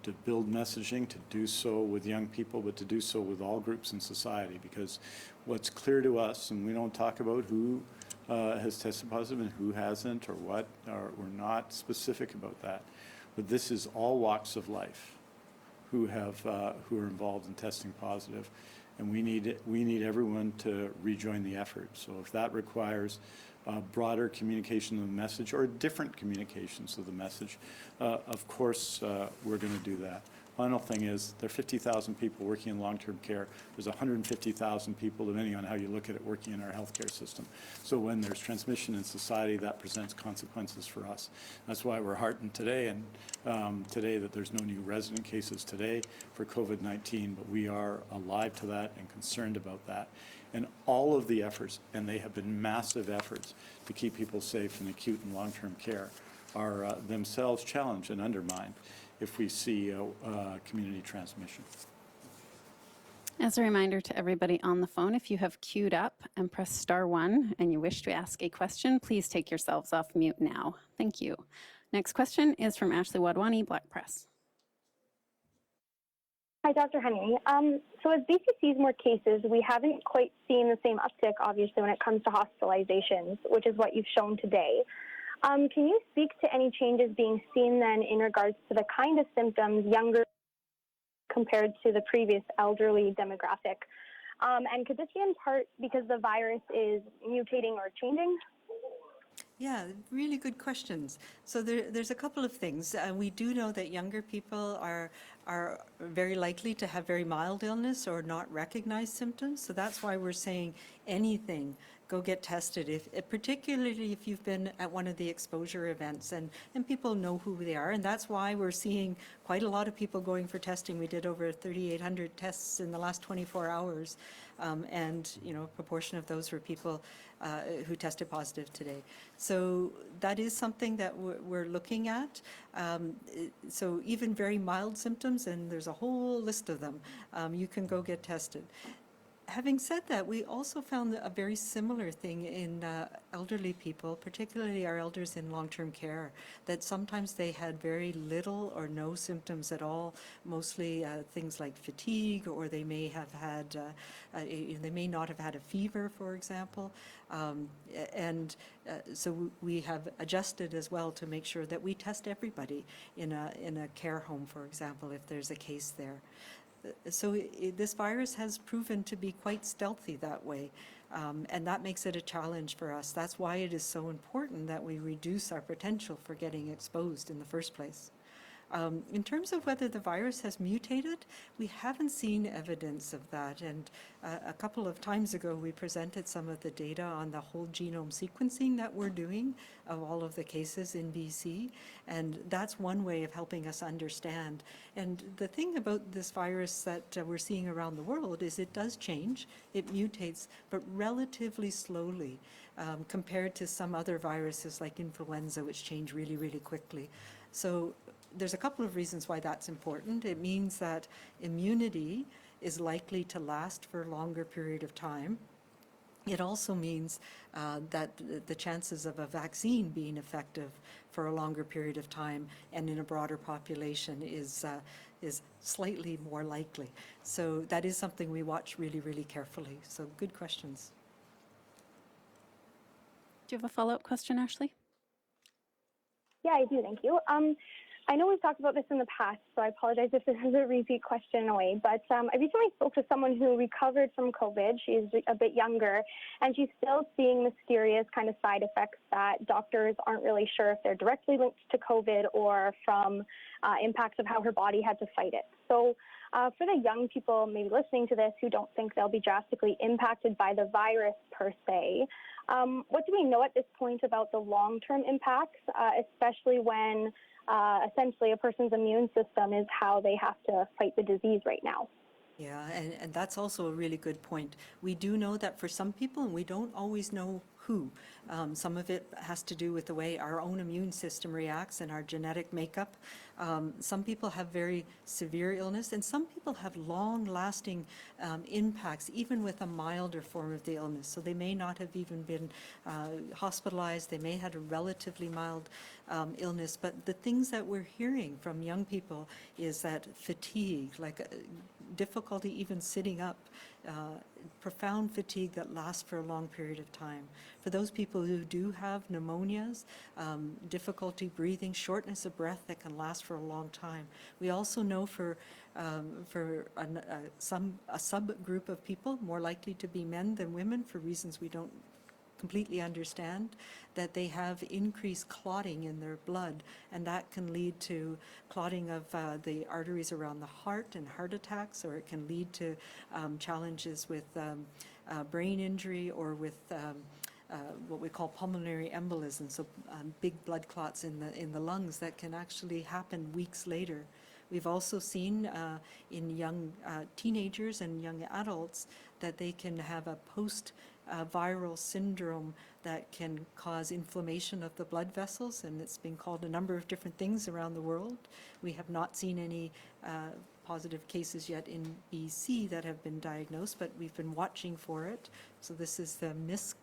to build messaging, to do so with young people, but to do so with all groups in society, because what's clear to us, and we don't talk about who has tested positive and who hasn't or what, or we're not specific about that. But this is all walks of life who are involved in testing positive, and we need everyone to rejoin the effort. So if that requires broader communication of the message or different communications of the message, of course we're going to do that. Final thing is there are 50,000 people working in long-term care. There's 150,000 people, depending on how you look at it, working in our healthcare system. So when there's transmission in society, that presents consequences for us. That's why we're heartened today that there's no new resident cases today for COVID-19, but we are alive to that and concerned about that. And all of the efforts, and they have been massive efforts to keep people safe in acute and long-term care, are themselves challenged and undermined if we see community transmission. As a reminder to everybody on the phone, if you have queued up and press *1 and you wish to ask a question, please take yourselves off mute now. Thank you. Next question is from Ashley Wadwani, Black Press. Hi, Dr. Henry. So as BC sees more cases, we haven't quite seen the same uptick, obviously, when it comes to hospitalizations, which is what you've shown today. Can you speak to any changes being seen then in regards to the kind of symptoms younger compared to the previous elderly demographic? And could this be in part because the virus is mutating or changing? Yeah, really good questions. So there's a couple of things. We do know that younger people are very likely to have very mild illness or not recognize symptoms. So that's why we're saying anything go get tested, particularly if you've been at one of the exposure events and people know who they are. And that's why we're seeing quite a lot of people going for testing. We did over 3,800 tests in the last 24 hours. And, a proportion of those were people who tested positive today. So that is something that we're looking at. So even very mild symptoms, and there's a whole list of them, you can go get tested. Having said that, we also found a very similar thing in elderly people, particularly our elders in long-term care, that sometimes they had very little or no symptoms at all, mostly things like fatigue, or they may have had, they may not have had a fever, for example. So we have adjusted as well to make sure that we test everybody in a care home, for example, if there's a case there. So this virus has proven to be quite stealthy that way, and that makes it a challenge for us. That's why it is so important that we reduce our potential for getting exposed in the first place. In terms of whether the virus has mutated, we haven't seen evidence of that. And a couple of times ago, we presented some of the data on the whole genome sequencing that we're doing of all of the cases in BC. And that's one way of helping us understand. And the thing about this virus that we're seeing around the world is it does change. It mutates, but relatively slowly compared to some other viruses like influenza, which change really, really quickly. So there's a couple of reasons why that's important. It means that immunity is likely to last for a longer period of time. It also means that the chances of a vaccine being effective for a longer period of time and in a broader population is slightly more likely. So that is something we watch really, really carefully. So good questions. Do you have a follow-up question, Ashley? Yeah, I do. Thank you. I know we've talked about this in the past, so I apologize if this is a repeat question in a way, but I recently spoke to someone who recovered from COVID. She's a bit younger, and she's still seeing mysterious kind of side effects that doctors aren't really sure if they're directly linked to COVID or from impacts of how her body had to fight it. So for the young people maybe listening to this who don't think they'll be drastically impacted by the virus per se, what do we know at this point about the long-term impacts, especially when essentially a person's immune system is how they have to fight the disease right now? Yeah, and that's also a really good point. We do know that for some people, and we don't always know who, some of it has to do with the way our own immune system reacts and our genetic makeup. Some people have very severe illness, and some people have long-lasting impacts, even with a milder form of the illness. So they may not have even been hospitalized. They may have had a relatively mild illness. But the things that we're hearing from young people is that fatigue, like difficulty even sitting up, profound fatigue that lasts for a long period of time. For those people who do have pneumonias, difficulty breathing, shortness of breath that can last for a long time. We also know for a subgroup of people, more likely to be men than women for reasons we don't completely understand, that they have increased clotting in their blood, and that can lead to clotting of the arteries around the heart and heart attacks, or it can lead to challenges with brain injury or with what we call pulmonary embolism, so big blood clots in the lungs that can actually happen weeks later. We've also seen in young teenagers and young adults that they can have a post-viral syndrome that can cause inflammation of the blood vessels, and it's been called a number of different things around the world. We have not seen any positive cases yet in BC that have been diagnosed, but we've been watching for it. So this is the MISC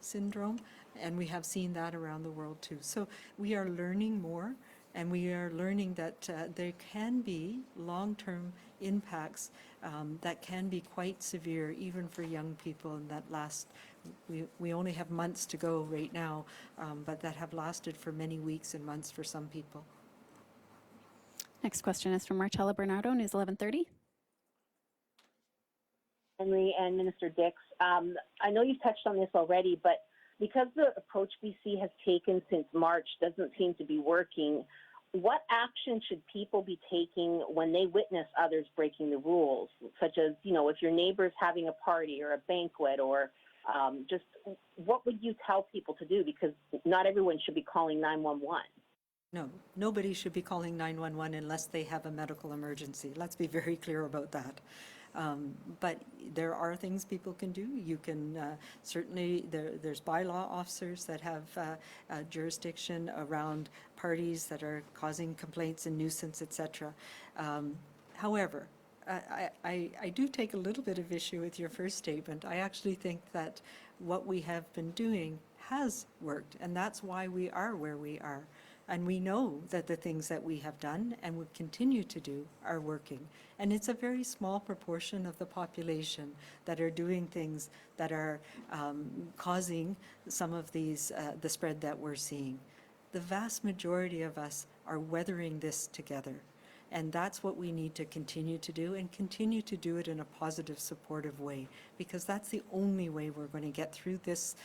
syndrome, and we have seen that around the world too. So we are learning more, and we are learning that there can be long-term impacts that can be quite severe, even for young people, and that last, we only have months to go right now, but that have lasted for many weeks and months for some people. Next question is from Marcella Bernardo, News 1130. Henry and Minister Dix, I know you've touched on this already, but because the approach BC has taken since March doesn't seem to be working, what action should people be taking when they witness others breaking the rules, such as, you know, if your neighbor's having a party or a banquet, or Just what would you tell people to do? Because not everyone should be calling 911. No, nobody should be calling 911 unless they have a medical emergency. Let's be very clear about that. But there are things people can do. You can certainly, there's bylaw officers that have jurisdiction around parties that are causing complaints and nuisance, etc. However, I do take a little bit of issue with your first statement. I actually think that what we have been doing has worked, and that's why we are where we are. And we know that the things that we have done and would continue to do are working. And it's a very small proportion of the population that are doing things that are causing some of these, the spread that we're seeing. The vast majority of us are weathering this together. And that's what we need to continue to do, and continue to do it in a positive, supportive way, because that's the only way we're going to get through this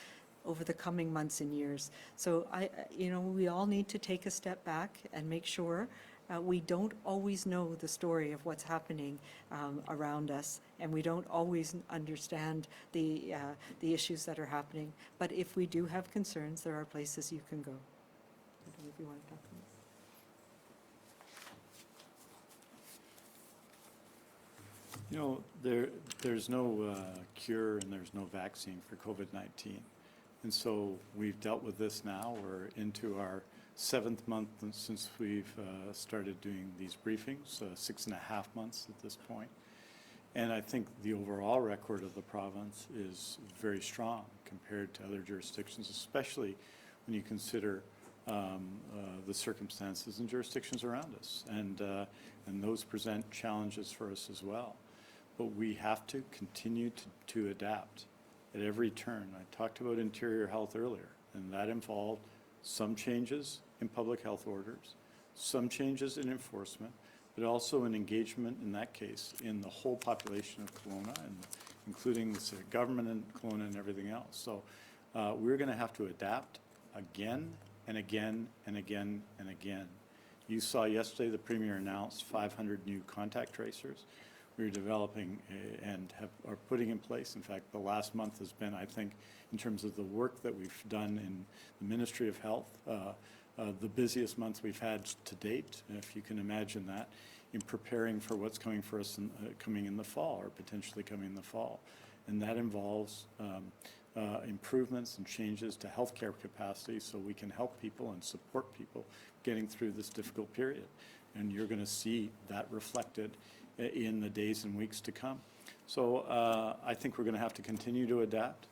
over the coming months and years. So we all need to take a step back and make sure we don't always know the story of what's happening around us, and we don't always understand the issues that are happening. But if we do have concerns, there are places you can go. I don't know if you want to talk about this. There's no cure and there's no vaccine for COVID-19. And so we've dealt with this now. We're into our 7th month since we've started doing these briefings, 6.5 months at this point. And I think the overall record of the province is very strong compared to other jurisdictions, especially when you consider the circumstances and jurisdictions around us. And those present challenges for us as well. But we have to continue to adapt at every turn. I talked about interior health earlier, and that involved some changes in public health orders, some changes in enforcement, but also an engagement in that case in the whole population of Kelowna, and including the civic government in Kelowna and everything else. So we're going to have to adapt again and again and again and again. You saw yesterday the Premier announced 500 new contact tracers. We're developing and are putting in place. In fact, the last month has been, I think, in terms of the work that we've done in the Ministry of Health, the busiest month we've had to date, if you can imagine that, in preparing for what's coming for us coming in the fall, or potentially coming in the fall. And that involves improvements and changes to healthcare capacity so we can help people and support people getting through this difficult period. And you're going to see that reflected in the days and weeks to come. So I think we're going to have to continue to adapt.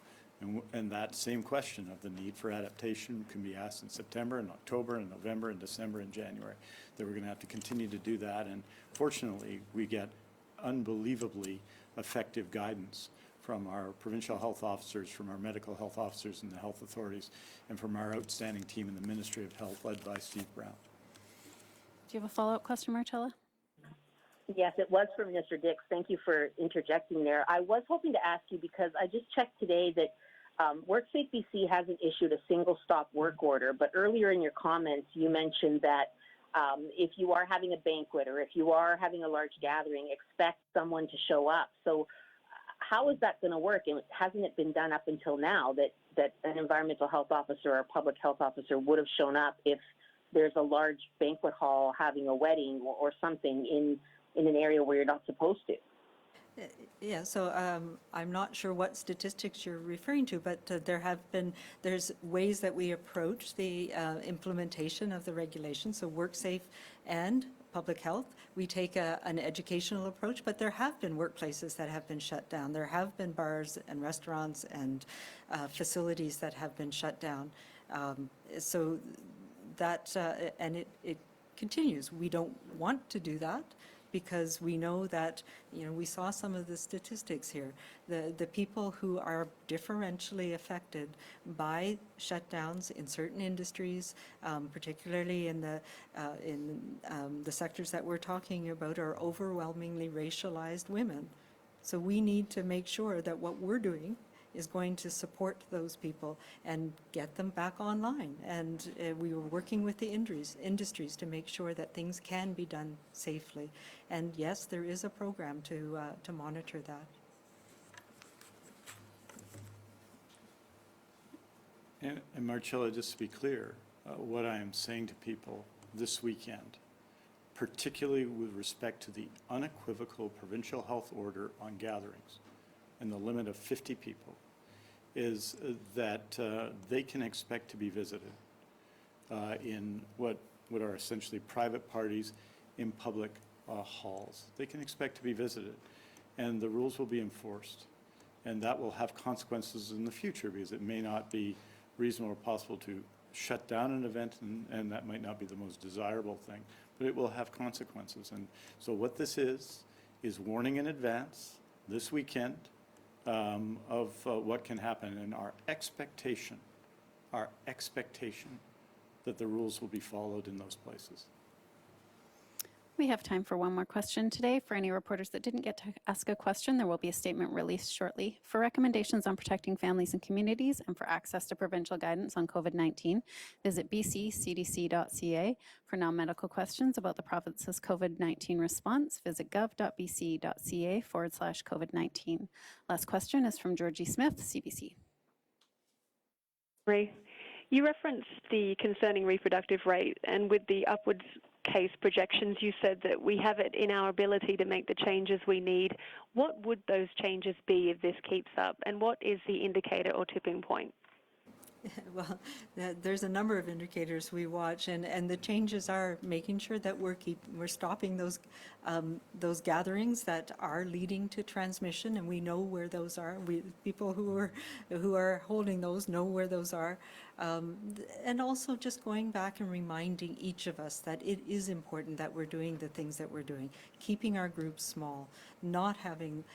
And that same question of the need for adaptation can be asked in September and October and November and December and January, that we're going to have to continue to do that. And fortunately, we get unbelievably effective guidance from our provincial health officers, from our medical health officers and the health authorities, and from our outstanding team in the Ministry of Health led by Steve Brown. Do you have a follow-up question, Marcella? Yes, it was for Minister Dix. Thank you for interjecting there. I was hoping to ask you, because I just checked today that WorkSafe BC hasn't issued a single stop work order, but earlier in your comments you mentioned that if you are having a banquet or if you are having a large gathering, expect someone to show up. So how is that going to work? And hasn't it been done up until now that an environmental health officer or a public health officer would have shown up if there's a large banquet hall having a wedding or something in an area where you're not supposed to? Yeah, so I'm not sure what statistics you're referring to, but there's ways that we approach the implementation of the regulations. So WorkSafe and public health, we take an educational approach, but there have been workplaces that have been shut down. There have been bars and restaurants and facilities that have been shut down. So that, and it continues. We don't want to do that, because we know that, we saw some of the statistics here. The people who are differentially affected by shutdowns in certain industries, particularly in the sectors that we're talking about, are overwhelmingly racialized women. So we need to make sure that what we're doing is going to support those people and get them back online. And we were working with the industries to make sure that things can be done safely. And yes, there is a program to monitor that. And Marcella, just to be clear, what I am saying to people this weekend, particularly with respect to the unequivocal provincial health order on gatherings and the limit of 50 people, is that they can expect to be visited in what are essentially private parties in public halls. They can expect to be visited, and the rules will be enforced. And that will have consequences in the future, because it may not be reasonable or possible to shut down an event, and that might not be the most desirable thing, but it will have consequences. And so what this is warning in advance this weekend of what can happen, and our expectation that the rules will be followed in those places. We have time for one more question today. For any reporters that didn't get to ask a question, there will be a statement released shortly. For recommendations on protecting families and communities and for access to provincial guidance on COVID-19, visit bccdc.ca. For non-medical questions about the province's COVID-19 response, visit gov.bc.ca/COVID-19. Last question is from Georgie Smith, CBC. You referenced the concerning reproductive rate, and with the upwards case projections, you said that we have it in our ability to make the changes we need. What would those changes be if this keeps up, and what is the indicator or tipping point? Well, there's a number of indicators we watch, and the changes are making sure that we're stopping those gatherings that are leading to transmission, and we know where those are. People who are holding those know where those are, and also just going back and reminding each of us that it is important that we're doing the things that we're doing, keeping our groups small, not having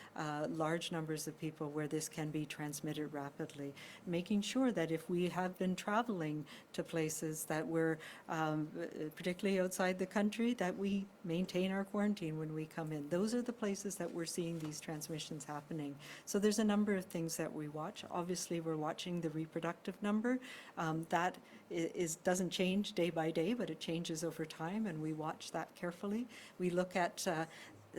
large numbers of people where this can be transmitted rapidly, making sure that if we have been traveling to places that we're, particularly outside the country, that we maintain our quarantine when we come in. Those are the places that we're seeing these transmissions happening. So there's a number of things that we watch. Obviously, we're watching the reproductive number. That doesn't change day by day, but it changes over time, and we watch that carefully. We look at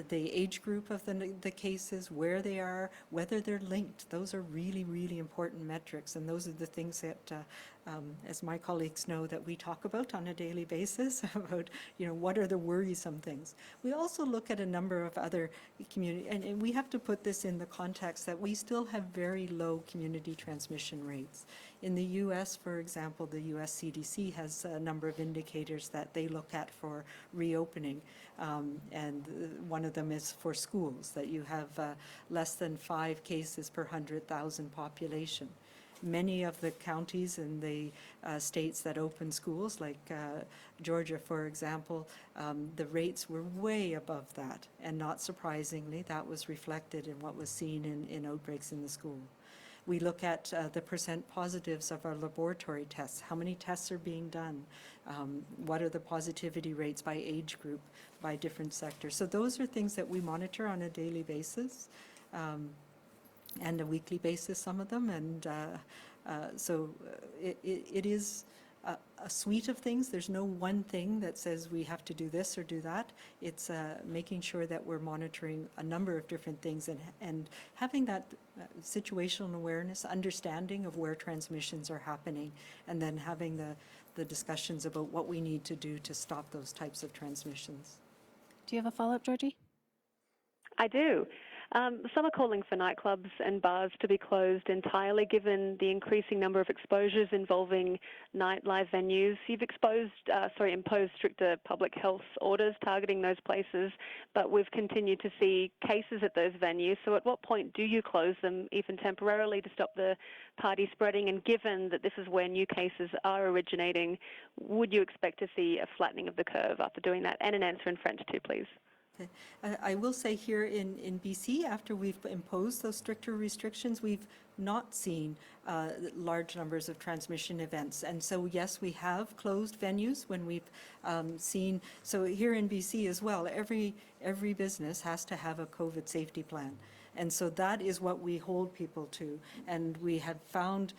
the age group of the cases, where they are, whether they're linked. Those are really, really important metrics, and those are the things that, as my colleagues know, that we talk about on a daily basis about, what are the worrisome things. We also look at a number of other community, and we have to put this in the context that we still have very low community transmission rates. In the U.S., for example, the U.S. CDC has a number of indicators that they look at for reopening, and one of them is for schools, that you have less than 5 cases per 100,000 population. Many of the counties in the states that open schools, like Georgia, for example, the rates were way above that, and not surprisingly, that was reflected in what was seen in outbreaks in the school. We look at the percent positives of our laboratory tests. How many tests are being done? What are the positivity rates by age group, by different sectors? So those are things that we monitor on a daily basis, and a weekly basis, some of them. And so it is a suite of things. There's no one thing that says we have to do this or do that. It's making sure that we're monitoring a number of different things, and having that situational awareness, understanding of where transmissions are happening, and then having the discussions about what we need to do to stop those types of transmissions. Do you have a follow-up, Georgie? I do. Some are calling for nightclubs and bars to be closed entirely, given the increasing number of exposures involving nightlife venues. You've imposed stricter public health orders targeting those places, but we've continued to see cases at those venues. So at what point do you close them, even temporarily, to stop the party spreading? And given that this is where new cases are originating, would you expect to see a flattening of the curve after doing that? And an answer in French too, please. I will say here in BC, after we've imposed those stricter restrictions, we've not seen large numbers of transmission events. And so, yes, we have closed venues when we've seen, so here in BC as well, every business has to have a COVID safety plan. And so that is what we hold people to. And we have found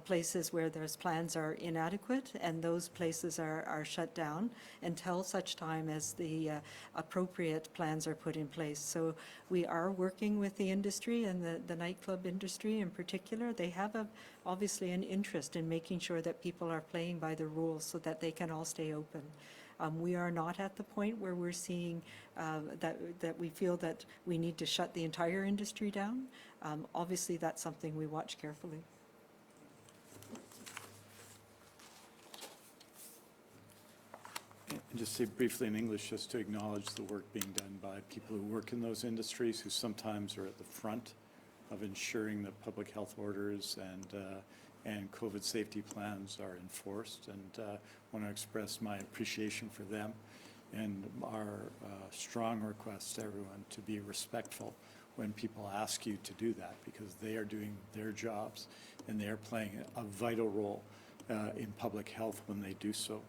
places where those plans are inadequate, and those places are shut down until such time as the appropriate plans are put in place. So we are working with the industry and the nightclub industry in particular, particular, they have obviously an interest in making sure that people are playing by the rules so that they can all stay open. We are not at the point where we're seeing that we feel that we need to shut the entire industry down. Obviously, that's something we watch carefully. And just say briefly in English, just to acknowledge the work being done by people who work in those industries, who sometimes are at the front of ensuring that public health orders and COVID safety plans are enforced. And want to express my appreciation for them and our strong request to everyone to be respectful when people ask you to do that, because they are doing their jobs and they are playing a vital role in public health when they do so.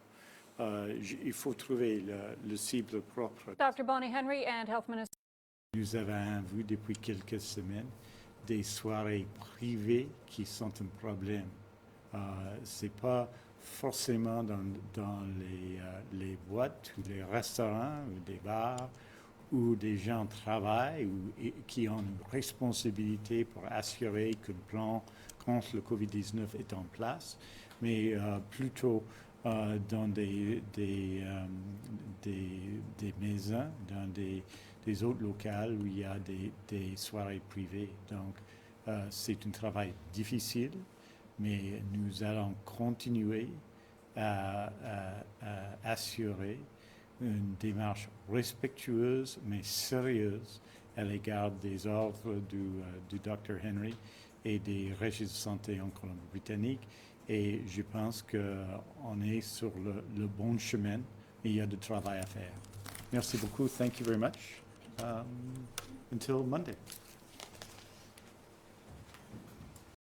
Il faut trouver le cible propre. Dr. Bonnie Henry and Health Minister. Nous avons vu depuis quelques semaines des soirées privées qui sont un problème. C'est pas forcément dans les boîtes ou les restaurants ou des bars où des gens travaillent ou qui ont une responsabilité pour assurer que le plan contre le COVID-19 est en place, mais plutôt dans des maisons, dans des autres locales où il y a des soirées privées. Donc, c'est un travail difficile, mais nous allons continuer à assurer une démarche respectueuse mais sérieuse à l'égard des ordres du Dr Henry et des régimes de santé en Colombie-Britannique. Et je pense qu'on est sur le bon chemin et il y a du travail à faire. Merci beaucoup. Thank you very much. Until Monday.